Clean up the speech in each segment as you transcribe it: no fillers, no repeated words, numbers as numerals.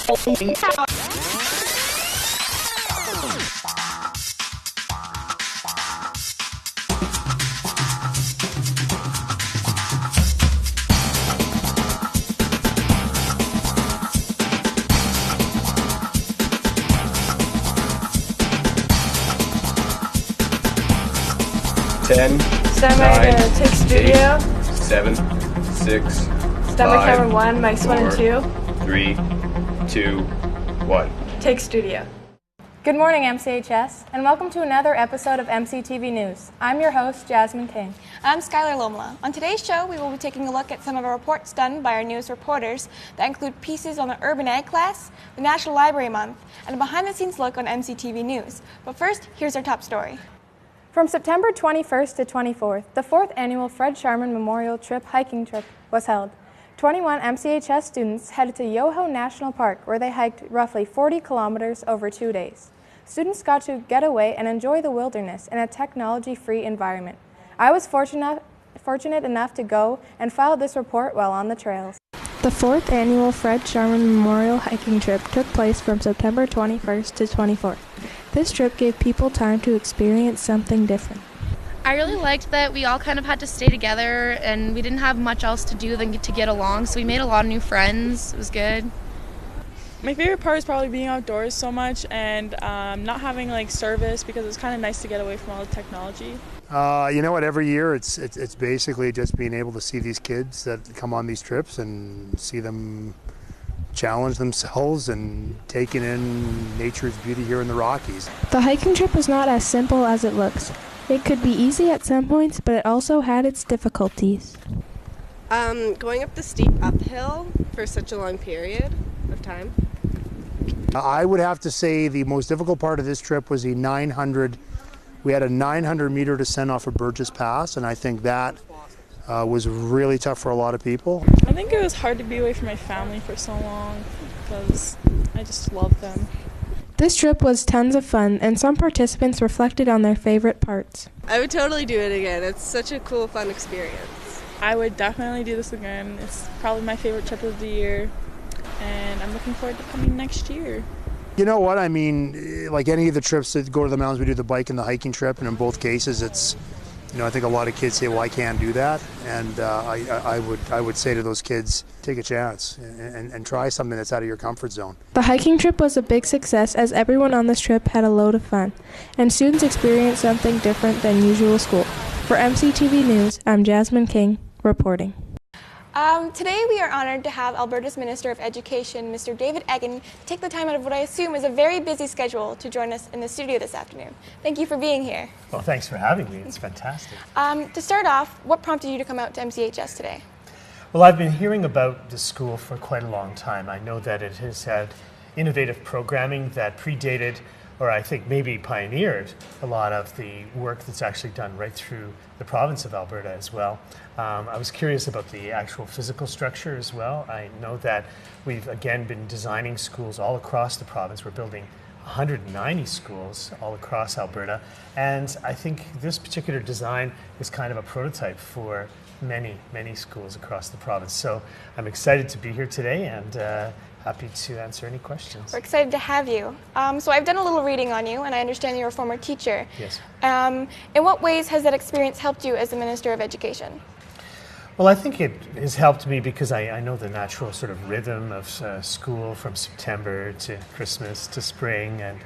Ten, Stand by to take studio. 7, 6, Stand by camera 1, mics 1 and 2. 3, 2, 1. Take studio. Good morning, MCHS, and welcome to another episode of MCTV News. I'm your host, Jasmine King. I'm Skylar Luomala. On today's show, we will be taking a look at some of our reports done by our news reporters that include pieces on the Urban Ag class, the National Library Month, and a behind-the-scenes look on MCTV News. But first, here's our top story. From September 21st to 24th, the 4th annual Fred Scharmann Memorial Hiking Trip was held. 21 MCHS students headed to Yoho National Park, where they hiked roughly 40 kilometers over 2 days. Students got to get away and enjoy the wilderness in a technology-free environment. I was fortunate enough to go and file this report while on the trails. The 4th annual Fred Scharmann Memorial Hiking Trip took place from September 21st to 24th. This trip gave people time to experience something different. I really liked that we all kind of had to stay together and we didn't have much else to do than to get along, so we made a lot of new friends. It was good. My favorite part is probably being outdoors so much and not having service, because it's kind of nice to get away from all the technology. You know what, every year it's basically just being able to see these kids that come on these trips and see them challenge themselves and taking in nature's beauty here in the Rockies. The hiking trip was not as simple as it looks. It could be easy at some points, but it also had its difficulties. Going up the steep uphill for such a long period of time. I would have to say the most difficult part of this trip was the 900. We had a 900 meter descent off of Burgess Pass, and I think that was really tough for a lot of people. I think it was hard to be away from my family for so long because I just love them. This trip was tons of fun, and some participants reflected on their favorite parts. I would totally do it again. It's such a cool, fun experience. I would definitely do this again. It's probably my favorite trip of the year, and I'm looking forward to coming next year. You know what, I mean, like any of the trips that go to the mountains, we do the bike and the hiking trip, and in both cases it's, I think a lot of kids say, well, I can't do that, and I would say to those kids, take a chance and try something that's out of your comfort zone. The hiking trip was a big success, as everyone on this trip had a load of fun, and students experienced something different than usual school. For MCTV News, I'm Jasmine King, reporting. Today we are honored to have Alberta's Minister of Education, Mr. David Eggen, take the time out of what I assume is a very busy schedule to join us in the studio this afternoon. Thank you for being here. Well, thanks for having me. It's fantastic. To start off, what prompted you to come out to MCHS today? Well, I've been hearing about the school for quite a long time. I know that it has had innovative programming that predated, or I think maybe pioneered, a lot of the work that's actually done right through the province of Alberta as well. I was curious about the actual physical structure as well. I know that we've again been designing schools all across the province. We're building 190 schools all across Alberta, and I think this particular design is kind of a prototype for many schools across the province. So I'm excited to be here today and happy to answer any questions. We're excited to have you. So I've done a little reading on you, and I understand you're a former teacher. Yes. In what ways has that experience helped you as the Minister of Education? Well, I think it has helped me because I know the natural sort of rhythm of school from September to Christmas to spring and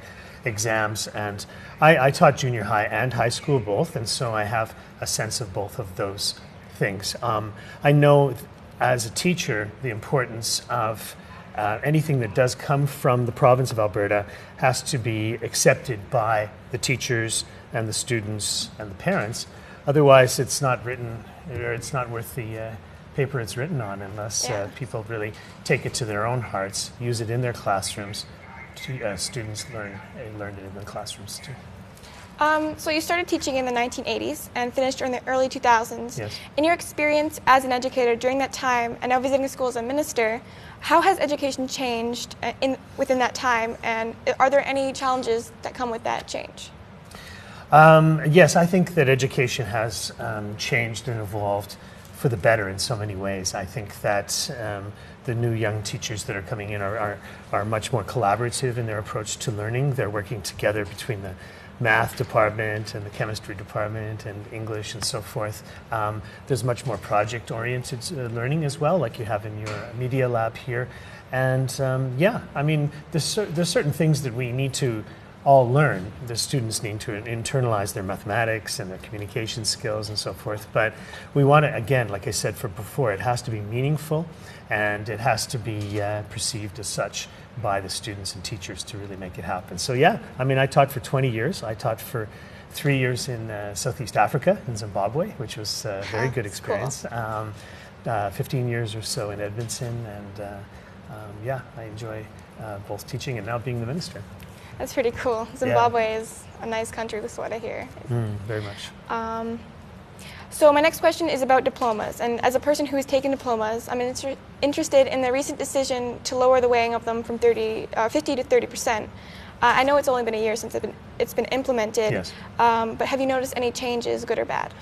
exams. And I taught junior high and high school both, and so I have a sense of both of those things. I know as a teacher the importance of anything that does come from the province of Alberta has to be accepted by the teachers and the students and the parents. Otherwise, it's not written, or it's not worth the paper it's written on unless people really take it to their own hearts, use it in their classrooms. Students learn it in the classrooms too. So you started teaching in the 1980s and finished in the early 2000s. Yes. In your experience as an educator during that time, and now visiting school as a minister, how has education changed within that time, and are there any challenges that come with that change? Yes, I think that education has changed and evolved for the better in so many ways. I think that the new young teachers that are coming in are much more collaborative in their approach to learning. They're working together between the math department and the chemistry department and English and so forth. There's much more project-oriented learning as well, like you have in your media lab here. And yeah, I mean, there's certain things that we need to all learn. The students need to internalize their mathematics and their communication skills and so forth. But we want to, again, like I said before, it has to be meaningful and it has to be perceived as such by the students and teachers to really make it happen. So yeah, I mean, I taught for 20 years. I taught for 3 years in Southeast Africa, in Zimbabwe, which was a very good experience. Cool. 15 years or so in Edmonton, and yeah, I enjoy both teaching and now being the minister. That's pretty cool. Zimbabwe is a nice country with what I hear. Very much. So my next question is about diplomas. And as a person who has taken diplomas, I'm interested in the recent decision to lower the weighing of them from 50 to 30%. I know it's only been a year since it's been implemented, yes. But have you noticed any changes, good or bad?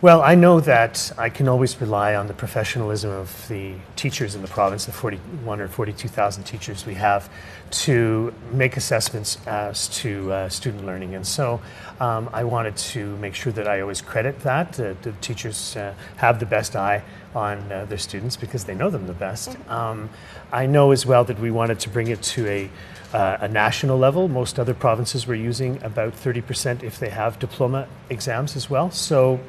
Well, I know that I can always rely on the professionalism of the teachers in the province, the 41 or 42,000 teachers we have, to make assessments as to student learning. And so I wanted to make sure that I always credit that. The teachers have the best eye on their students because they know them the best. I know as well that we wanted to bring it to a national level. Most other provinces were using about 30% if they have diploma exams as well. So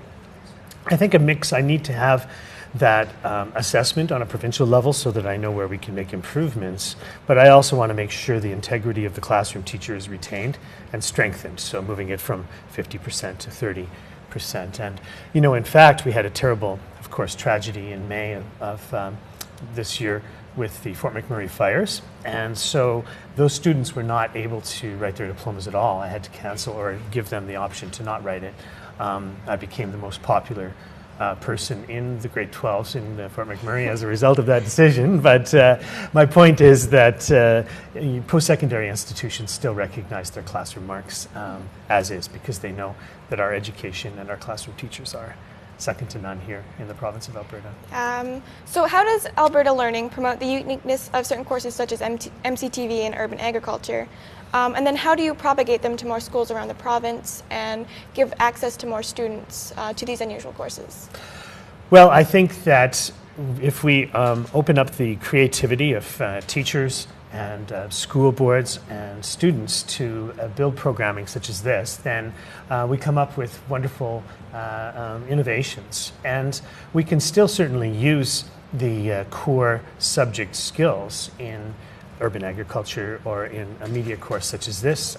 I think a mix. I need to have that assessment on a provincial level so that I know where we can make improvements, but I also want to make sure the integrity of the classroom teacher is retained and strengthened, so moving it from 50% to 30%. And, you know, in fact, we had a terrible, of course, tragedy in May of this year with the Fort McMurray fires, and so those students were not able to write their diplomas at all. I had to cancel or give them the option to not write it. I became the most popular person in the grade 12s in Fort McMurray as a result of that decision. But my point is that post-secondary institutions still recognize their classroom marks as is, because they know that our education and our classroom teachers are second to none here in the province of Alberta. So how does Alberta Learning promote the uniqueness of certain courses such as MCTV and urban agriculture? And then how do you propagate them to more schools around the province and give access to more students to these unusual courses? Well, I think that if we open up the creativity of teachers and school boards and students to build programming such as this, then we come up with wonderful innovations. And we can still certainly use the core subject skills in urban agriculture or in a media course such as this.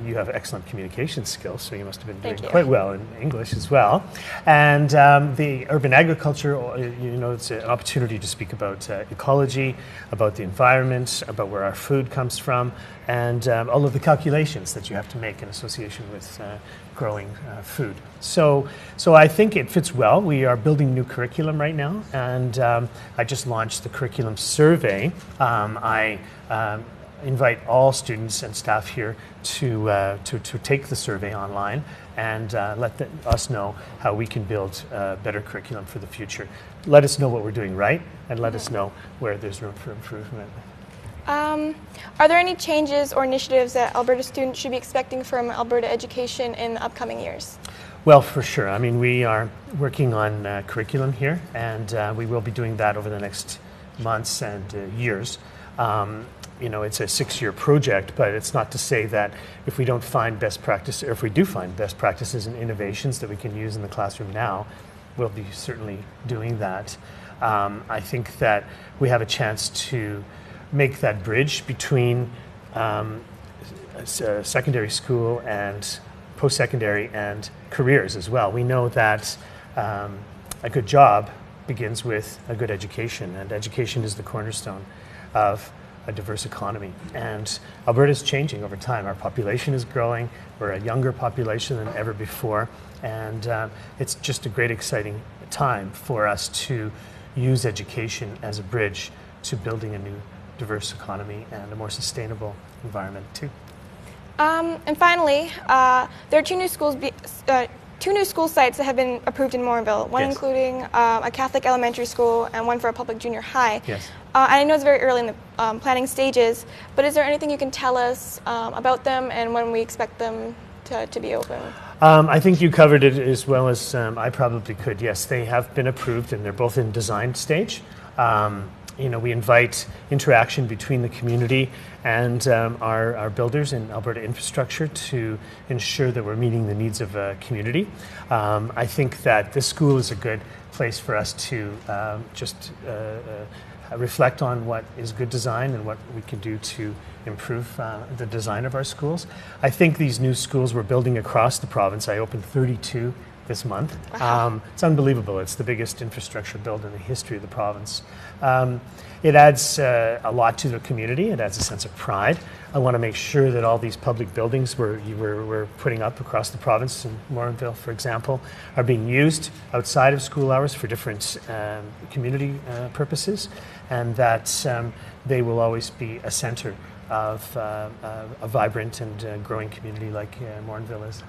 You have excellent communication skills, so you must have been doing quite well in English as well. And the urban agriculture, you know, it's an opportunity to speak about ecology, about the environment, about where our food comes from, and all of the calculations that you have to make in association with growing food. So I think it fits well. We are building new curriculum right now, and I just launched the curriculum survey. I invite all students and staff here to take the survey online and let us know how we can build a better curriculum for the future. Let us know what we're doing right, and let us know where there's room for improvement. Are there any changes or initiatives that Alberta students should be expecting from Alberta education in the upcoming years? Well, for sure. I mean, we are working on curriculum here, and we will be doing that over the next months and years. You know, it's a 6-year project, but it's not to say that if we don't find best practice, or if we do find best practices and innovations that we can use in the classroom now, we'll be certainly doing that. I think that we have a chance to make that bridge between secondary school and post-secondary and careers as well. We know that a good job begins with a good education, and education is the cornerstone of a diverse economy. And Alberta is changing over time. Our population is growing. We're a younger population than ever before, and it's just a great, exciting time for us to use education as a bridge to building a new diverse economy and a more sustainable environment too. And finally, there are two new schools two new school sites that have been approved in Morinville, one Yes. including a Catholic elementary school and one for a public junior high. Yes. And I know it's very early in the planning stages, but is there anything you can tell us about them and when we expect them to be open? I think you covered it as well as I probably could. Yes, they have been approved and they're both in design stage. We invite interaction between the community and our builders in Alberta infrastructure to ensure that we're meeting the needs of a community. I think that this school is a good place for us to just reflect on what is good design and what we can do to improve the design of our schools. I think these new schools we're building across the province, I opened 32 this month. It's unbelievable. It's the biggest infrastructure build in the history of the province. It adds a lot to the community. It adds a sense of pride. I want to make sure that all these public buildings we're putting up across the province, in Morinville, for example, are being used outside of school hours for different community purposes, and that they will always be a center of a vibrant and growing community like Morinville is.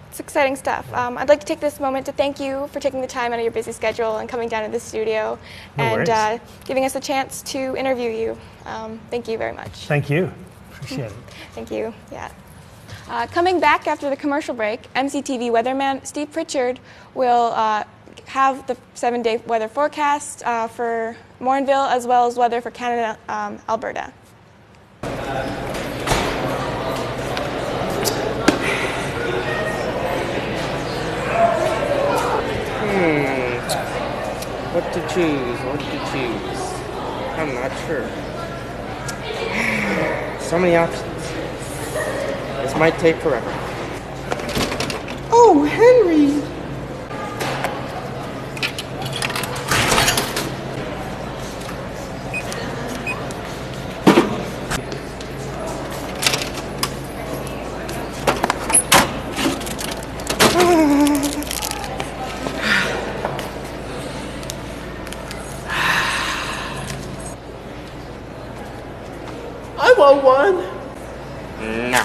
It's exciting stuff. I'd like to take this moment to thank you for taking the time out of your busy schedule and coming down to the studio and giving us a chance to interview you. Thank you very much. Thank you. Appreciate it. Thank you. Yeah. Coming back after the commercial break, MCTV weatherman Steve Pritchard will have the 7-day weather forecast for Morinville as well as weather for Canada, Alberta. What to choose? I'm not sure. So many options. This might take forever. Oh, Henry! I want one. No.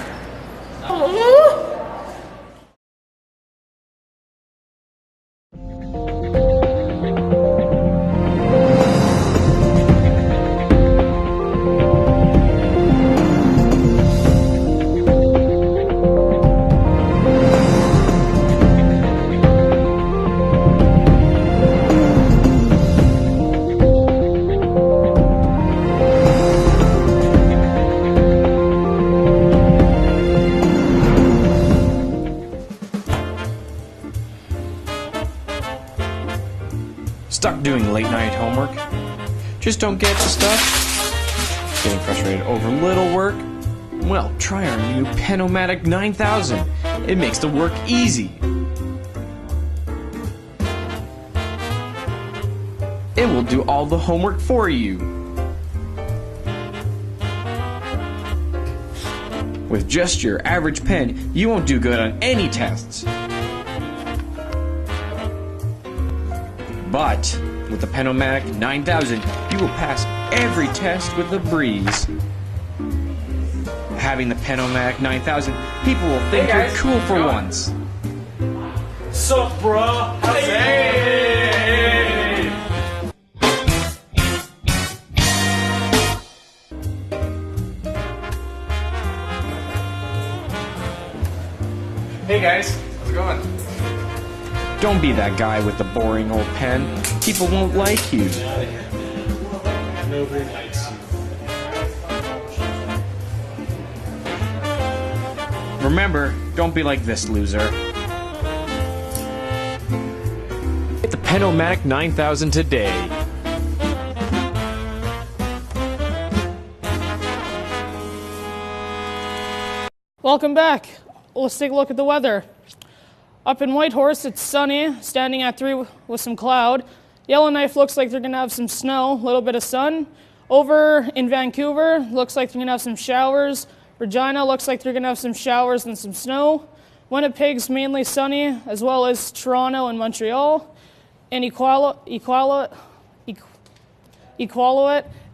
Stuck doing late night homework? Just don't get the stuff? Getting frustrated over little work? Well, try our new Penomatic 9000. It makes the work easy. It will do all the homework for you. With just your average pen, you won't do good on any tests. But with the Penomatic 9000, you will pass every test with a breeze. Having the Penomatic 9000, people will think you're cool for once. Sup, bro? Hey! Hey guys, how's it going? Don't be that guy with the boring old pen. People won't like you. Nobody likes you. Remember, don't be like this loser. Get the Penomatic 9000 today. Welcome back. Let's take a look at the weather. Up in Whitehorse, it's sunny, standing at 3 with some cloud. Yellowknife looks like they're going to have some snow, a little bit of sun. Over in Vancouver, looks like they're going to have some showers. Regina looks like they're going to have some showers and some snow. Winnipeg's mainly sunny, as well as Toronto and Montreal. In Iqaluit,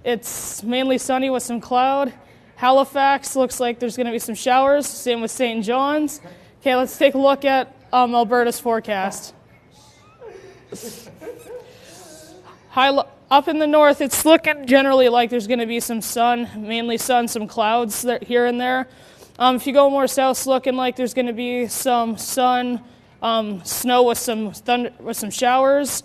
it's mainly sunny with some cloud. Halifax looks like there's going to be some showers, same with St. John's. Okay, let's take a look at Alberta's forecast. Up in the north, it's looking generally like there's going to be some sun, mainly sun, some clouds here and there. If you go more south, it's looking like there's going to be some sun, snow with some thunder, with some showers.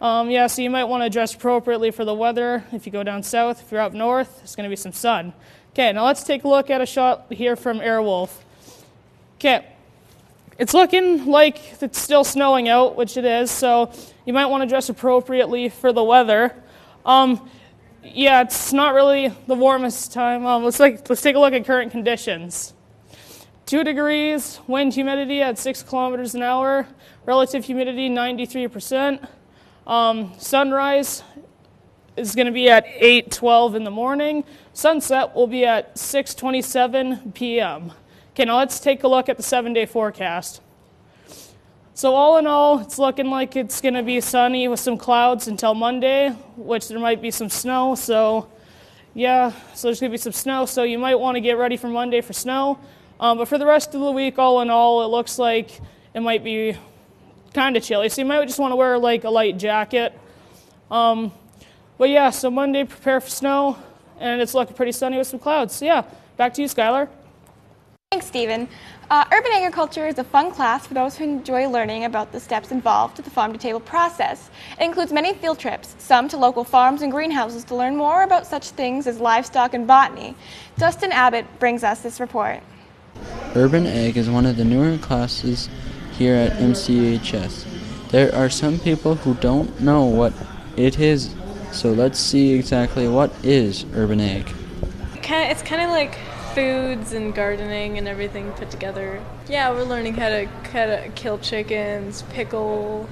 So you might want to dress appropriately for the weather. If you go down south, if you're up north, there's going to be some sun. Okay, now let's take a look at a shot here from Airwolf. Okay, it's looking like it's still snowing out, which it is, so you might want to dress appropriately for the weather. It's not really the warmest time. Let's take a look at current conditions. 2 degrees, wind humidity at 6 kilometers an hour, relative humidity 93%. Sunrise is going to be at 8:12 in the morning. Sunset will be at 6:27 p.m. Okay, now let's take a look at the 7-day forecast. So all in all, it's looking like it's going to be sunny with some clouds until Monday, which there might be some snow. So there's going to be some snow, so you might want to get ready for Monday for snow. But for the rest of the week, all in all, it looks like it might be kind of chilly. So you might just want to wear like a light jacket. So Monday, prepare for snow, and it's looking pretty sunny with some clouds. So back to you, Skylar. Thanks, Stephen. Urban agriculture is a fun class for those who enjoy learning about the steps involved with the farm-to-table process. It includes many field trips, some to local farms and greenhouses to learn more about such things as livestock and botany. Dustin Abbott brings us this report. Urban Ag is one of the newer classes here at MCHS. There are some people who don't know what it is, so let's see exactly what is Urban Ag. It's kind of like foods and gardening and everything put together. Yeah, we're learning how to kill chickens, pickle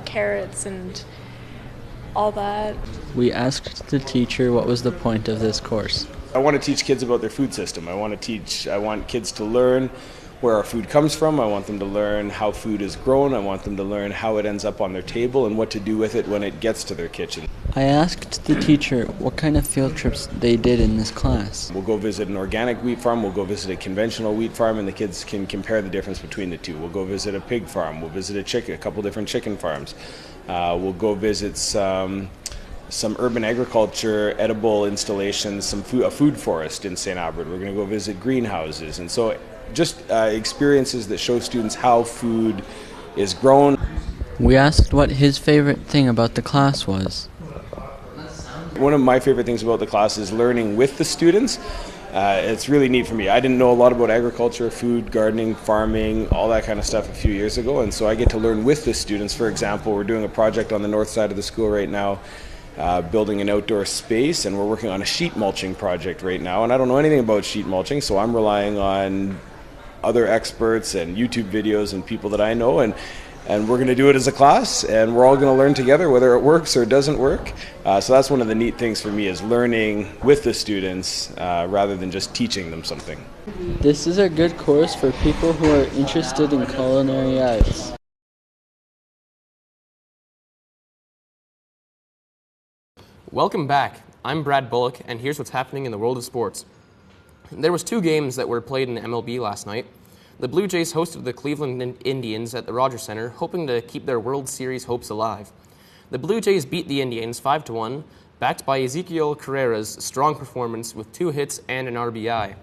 carrots, and all that. We asked the teacher what was the point of this course. I want to teach kids about their food system. I want kids to learn where our food comes from. I want them to learn how food is grown. I want them to learn how it ends up on their table and what to do with it when it gets to their kitchen. I asked the teacher what kind of field trips they did in this class. We'll go visit an organic wheat farm, we'll go visit a conventional wheat farm, and the kids can compare the difference between the two. We'll go visit a pig farm, we'll visit a couple different chicken farms. We'll go visit some urban agriculture, edible installations, a food forest in St. Albert. We're going to go visit greenhouses. And so just experiences that show students how food is grown. We asked what his favorite thing about the class was. One of my favorite things about the class is learning with the students. It's really neat for me. I didn't know a lot about agriculture, food, gardening, farming, all that kind of stuff a few years ago, and so I get to learn with the students. For example, we're doing a project on the north side of the school right now, building an outdoor space, and we're working on a sheet mulching project right now, and I don't know anything about sheet mulching, so I'm relying on other experts and YouTube videos and people that I know, and we're going to do it as a class, and we're all going to learn together whether it works or doesn't work. So that's one of the neat things for me, is learning with the students rather than just teaching them something. This is a good course for people who are interested in culinary arts. Welcome back. I'm Brad Bullock, and here's what's happening in the world of sports. There was 2 games that were played in the MLB last night. The Blue Jays hosted the Cleveland Indians at the Rogers Center, hoping to keep their World Series hopes alive. The Blue Jays beat the Indians 5-1, backed by Ezequiel Carrera's strong performance with 2 hits and an RBI.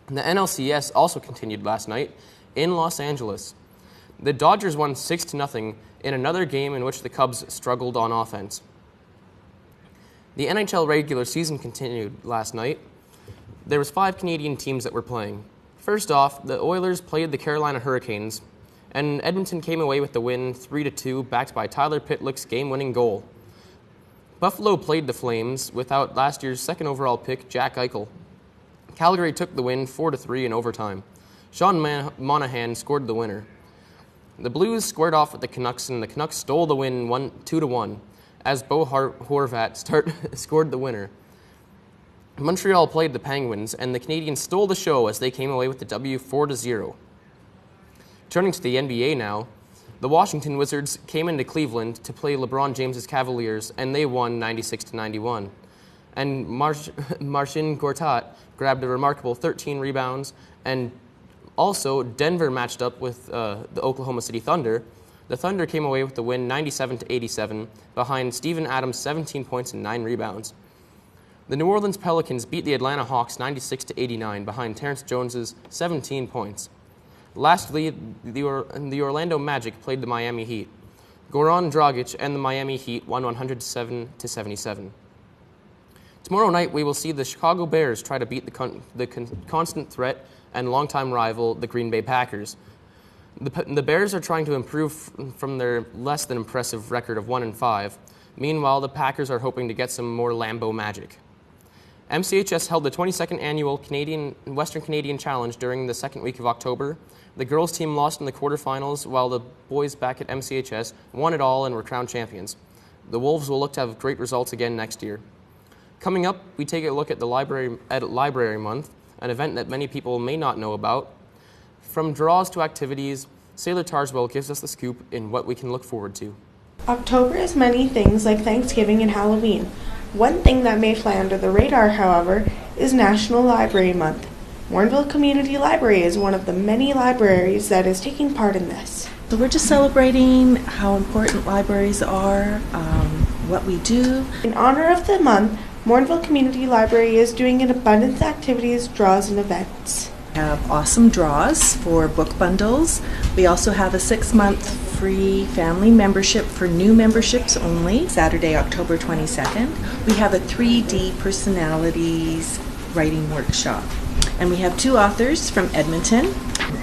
The NLCS also continued last night in Los Angeles. The Dodgers won 6-0 in another game in which the Cubs struggled on offense. The NHL regular season continued last night. There was 5 Canadian teams that were playing. First off, the Oilers played the Carolina Hurricanes, and Edmonton came away with the win 3-2, backed by Tyler Pitlick's game-winning goal. Buffalo played the Flames without last year's second overall pick, Jack Eichel. Calgary took the win 4-3 in overtime. Sean Monahan scored the winner. The Blues squared off with the Canucks, and the Canucks stole the win 2-1, as Bo Horvat scored the winner. Montreal played the Penguins, and the Canadiens stole the show as they came away with the W 4-0. Turning to the NBA now, the Washington Wizards came into Cleveland to play LeBron James's Cavaliers, and they won 96-91. And Marcin Gortat grabbed a remarkable 13 rebounds and Also, Denver matched up with the Oklahoma City Thunder. The Thunder came away with the win 97-87 behind Steven Adams' 17 points and 9 rebounds. The New Orleans Pelicans beat the Atlanta Hawks 96-89 behind Terrence Jones's 17 points. Lastly, the Orlando Magic played the Miami Heat. Goran Dragic and the Miami Heat won 107-77. Tomorrow night, we will see the Chicago Bears try to beat the constant threat and longtime rival, the Green Bay Packers. The Bears are trying to improve from their less than impressive record of 1-5. Meanwhile, the Packers are hoping to get some more Lambeau magic. MCHS held the 22nd annual Western Canadian Challenge during the second week of October. The girls' team lost in the quarterfinals, while the boys back at MCHS won it all and were crowned champions. The Wolves will look to have great results again next year. Coming up, we take a look at the Library Month, an event that many people may not know about. From draws to activities, Sailor Tarzwell gives us the scoop in what we can look forward to. October is many things like Thanksgiving and Halloween. One thing that may fly under the radar, however, is National Library Month. Warrenville Community Library is one of the many libraries that is taking part in this. So we're just celebrating how important libraries are, what we do. In honor of the month, Warrenville Community Library is doing an abundance activities, draws, and events. We have awesome draws for book bundles. We also have a 6-month free family membership for new memberships only, Saturday, October 22nd. We have a 3D personalities writing workshop. And we have 2 authors from Edmonton,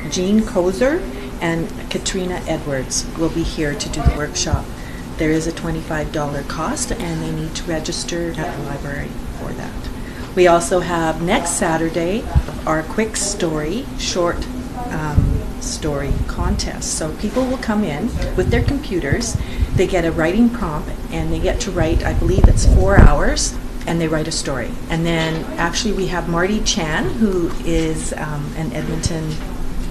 Jean Kozer and Katrina Edwards, will be here to do the workshop. There is a $25 cost, and they need to register at the library for that. We also have next Saturday our quick story, short story contest. So people will come in with their computers, they get a writing prompt, and they get to write, I believe it's 4 hours, and they write a story. And then actually we have Marty Chan, who is an Edmonton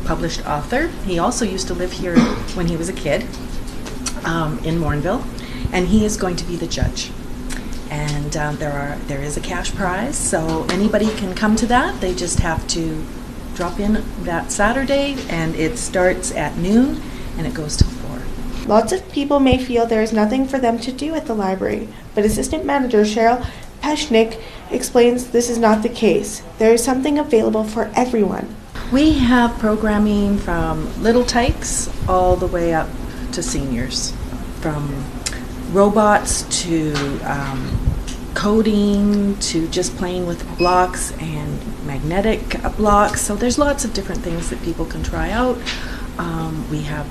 published author. He also used to live here when he was a kid in Warrenville, and he is going to be the judge. And there is a cash prize, so anybody can come to that. They just have to drop in that Saturday, and it starts at noon and it goes till 4. Lots of people may feel there is nothing for them to do at the library, but Assistant Manager Cheryl Peshnik explains this is not the case. There is something available for everyone. We have programming from little tykes all the way up to seniors, from robots to coding to just playing with blocks and magnetic blocks. So there's lots of different things that people can try out. We have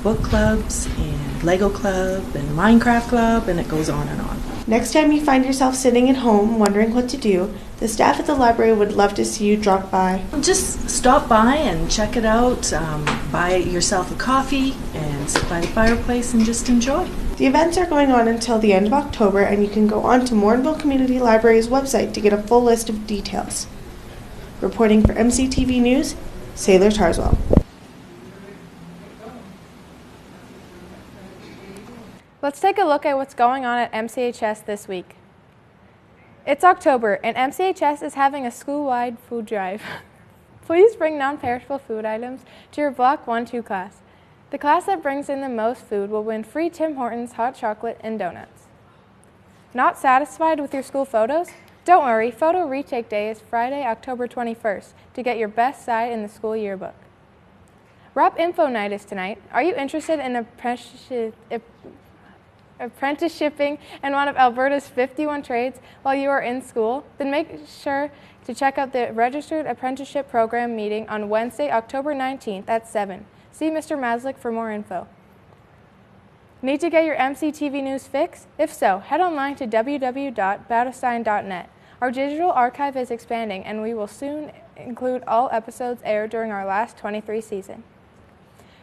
book clubs and Lego club and Minecraft club, and it goes on and on. Next time you find yourself sitting at home wondering what to do, the staff at the library would love to see you drop by. Just stop by and check it out. Buy yourself a coffee and sit by the fireplace and just enjoy. The events are going on until the end of October, and you can go on to Warrenville Community Library's website to get a full list of details. Reporting for MCTV News, Sailor Tarzwell. Let's take a look at what's going on at MCHS this week. It's October, and MCHS is having a school-wide food drive. Please bring non-perishable food items to your Block 1-2 class. The class that brings in the most food will win free Tim Hortons hot chocolate and donuts. Not satisfied with your school photos? Don't worry, Photo Retake Day is Friday, October 21st to get your best side in the school yearbook. ROP Info Night is tonight. Are you interested in apprenticeshipping in one of Alberta's 51 trades while you are in school? Then make sure to check out the Registered Apprenticeship Program meeting on Wednesday, October 19th at 7. See Mr. Maslick for more info. Need to get your MCTV News fix? If so, head online to www.battlestein.net. Our digital archive is expanding, and we will soon include all episodes aired during our last 23 season.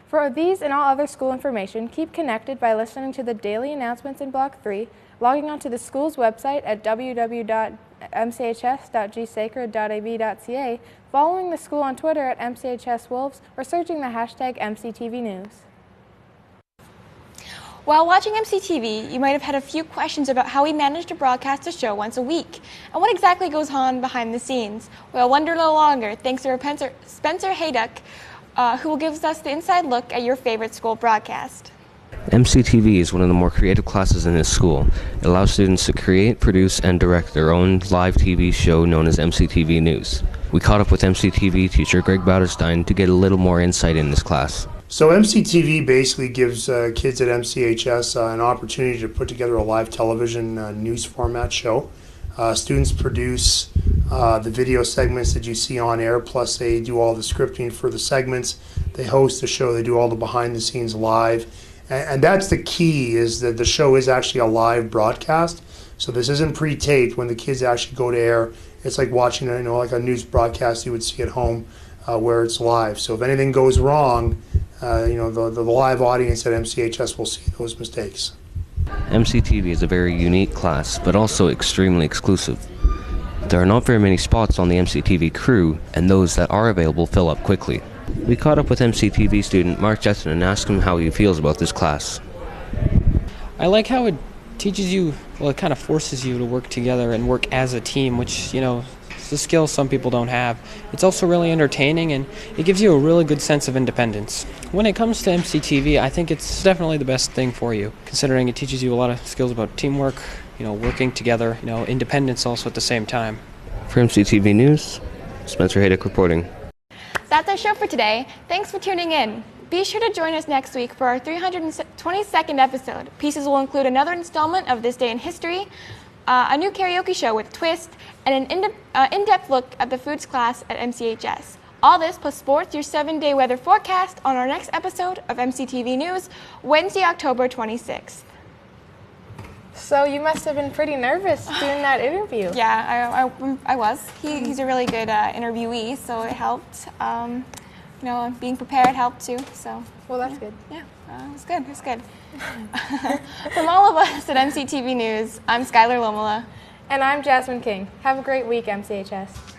For these and all other school information, keep connected by listening to the daily announcements in Block 3, logging onto the school's website at www.mchs.gsacred.ab.ca, following the school on Twitter at MCHSWolves, or searching the hashtag MCTV News. While watching MCTV, you might have had a few questions about how we manage to broadcast a show once a week, and what exactly goes on behind the scenes. Well, wonder no longer, thanks to Spencer Hayduk, who will give us the inside look at your favorite school broadcast. MCTV is one of the more creative classes in this school. It allows students to create, produce, and direct their own live TV show known as MCTV News. We caught up with MCTV teacher Greg Bauderstein to get a little more insight in this class. So MCTV basically gives kids at MCHS an opportunity to put together a live television news format show. Students produce the video segments that you see on air, plus they do all the scripting for the segments. They host the show, they do all the behind the scenes live. And that's the key, is that the show is actually a live broadcast. So this isn't pre-taped. When the kids actually go to air, it's like watching like a news broadcast you would see at home where it's live. So if anything goes wrong, the live audience at MCHS will see those mistakes. MCTV is a very unique class, but also extremely exclusive. There are not very many spots on the MCTV crew, and those that are available fill up quickly. We caught up with MCTV student Mark Jetson and asked him how he feels about this class. I like how it teaches you, well, it kind of forces you to work together and work as a team, which, is a skill some people don't have. It's also really entertaining, and it gives you a really good sense of independence. When it comes to MCTV, I think it's definitely the best thing for you, considering it teaches you a lot of skills about teamwork, working together, independence also at the same time. For MCTV News, Spencer Hayduk reporting. That's our show for today. Thanks for tuning in. Be sure to join us next week for our 322nd episode. Pieces will include another installment of This Day in History, a new karaoke show with a twist, and an in-depth look at the foods class at MCHS. All this plus sports, your 7-day weather forecast on our next episode of MCTV News, Wednesday, October 26th. So you must have been pretty nervous doing that interview. Yeah, I was. He's a really good interviewee, so it helped. Being prepared helped too. So. Well, that's good. Yeah, it was good. It was good. From all of us at MCTV News, I'm Skylar Luomala. And I'm Jasmine King. Have a great week, MCHS.